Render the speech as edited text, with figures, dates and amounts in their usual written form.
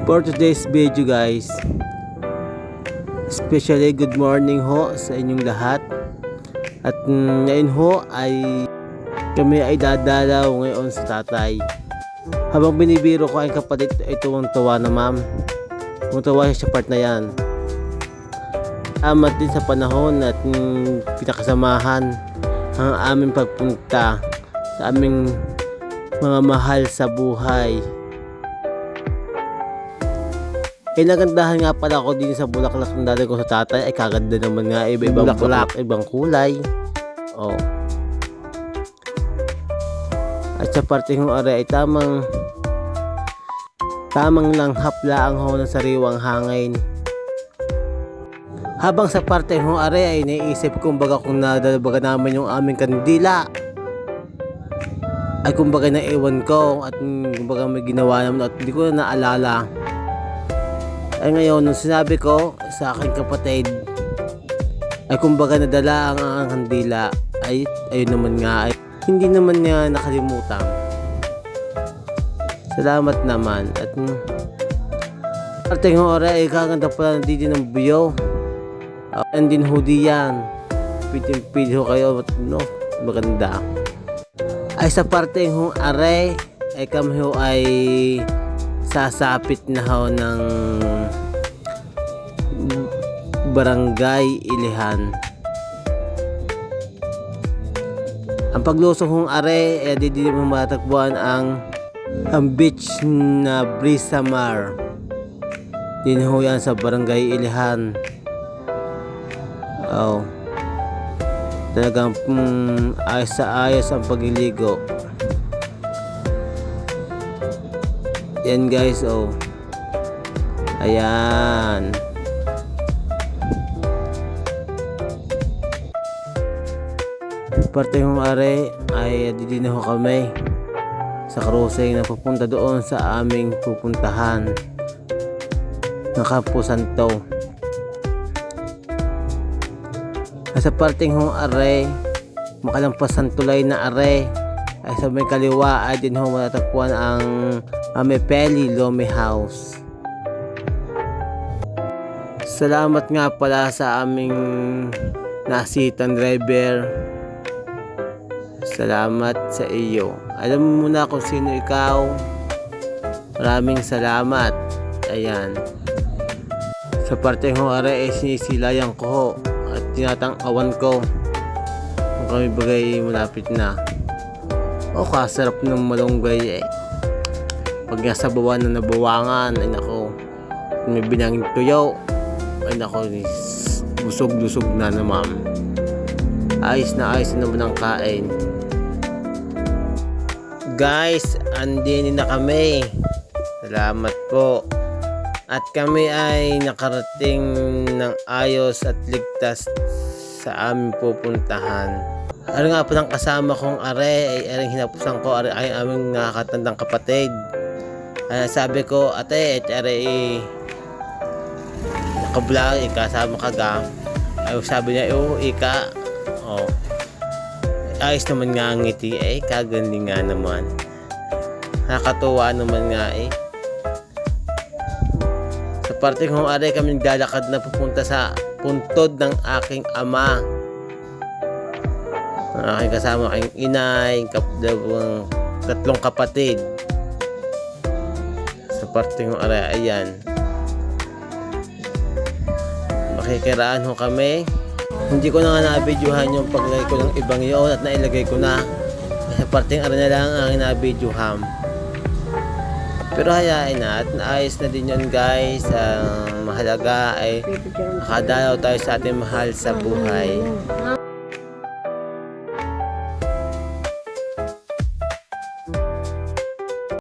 For today's video guys, especially good morning ho sa inyong lahat. At ngayon ho ay kami ay dadalaw ngayon sa tatay. Habang binibiro ko ay kapatid ay tuwang-tuwa na ma'am. Tuwang-tuwa siya sa part na yan. Amat din sa panahon at pinakasamahan ang aming pagpunta sa aming mga mahal sa buhay. Nagandahan nga pala ako din sa bulaklak ng dati ko sa tatay. Ay kaganda naman nga, iba-ibang bulaklak, ibang kulay. Oh. At sa parte ng are ay tamang lang hapla ang ho ng sariwang hangin. Habang sa parte ng are ay naiisip kumbaga kung nadalabaga namin yung aming kandila. Ay kumbaga naiwan ko at kumbaga may ginawa naman at hindi ko na naalala. Ay ngayon, nung sinabi ko sa aking kapatid, ay kumbaga nadala ang kandila, ay ayun naman nga, ay hindi naman niya nakalimutan. Salamat naman. At parting hora ay kaganda pala din ng biyo. And din hoodie yan. Pitin-pid ho kayo, no? Maganda. Ay sa parting hong are, ay kami ho ay sasapit na ho ng Barangay Ilihan. Ang paglusong hong are ay di mo matatagpuan ang beach na Brisamar. Din ho yan sa Barangay Ilihan. Oh. Talagang ayos sa ayos ang pagliligo. Yan guys, oh. Ayan. Parte ng are ay didin ho kami sa cruising na pupunta doon sa aming pupuntahan na Campo Santo. Sa parting hong are, makalampasan tulay na are, ay sa may kaliwa ay din ho matatagpuan ang Amepeli Lomi House. Salamat nga pala sa aming nasitan driver. Salamat sa iyo. Alam mo na kung sino ikaw. Maraming salamat. Ayan. Sa parteng ho are ay sinisilayan ko ho at tinatang-awan ko kung kami bagay malapit na. O kasarap ng malunggay eh. Pag nasa bawan na nabawangan, ay nako, may binangin tuyaw, ay nako, busog-lusog na naman. Ayos na naman ang kain. Guys, andin na kami. Salamat po. At kami ay nakarating ng ayos at ligtas sa aming pupuntahan. Ano nga po ng kasama kong are ay aring hinapusan ko ay aming nakakatandang kapatid. Sabi ko, ate, are nakablog, kasama ka ga. Ay sabi niya, ika. Oh. Ayos naman nga ang ngiti eh, kagandi nga naman. Nakakatuwa naman nga eh. Sa parte kong are kami naglalakad na pupunta sa puntod ng aking ama. Ang aking kasama, aking inay, tatlong kapatid. Sa parte kong are, ayan. Makikiraan ho kami. Hindi ko na nga na-videohan yung paglagay ko ng ibang yun at nailagay ko na. Sa parting ara na lang ang na-videohan. Pero hayain na at naayos na din yun guys. Ang mahalaga ay nakadalaw tayo sa ating mahal sa buhay.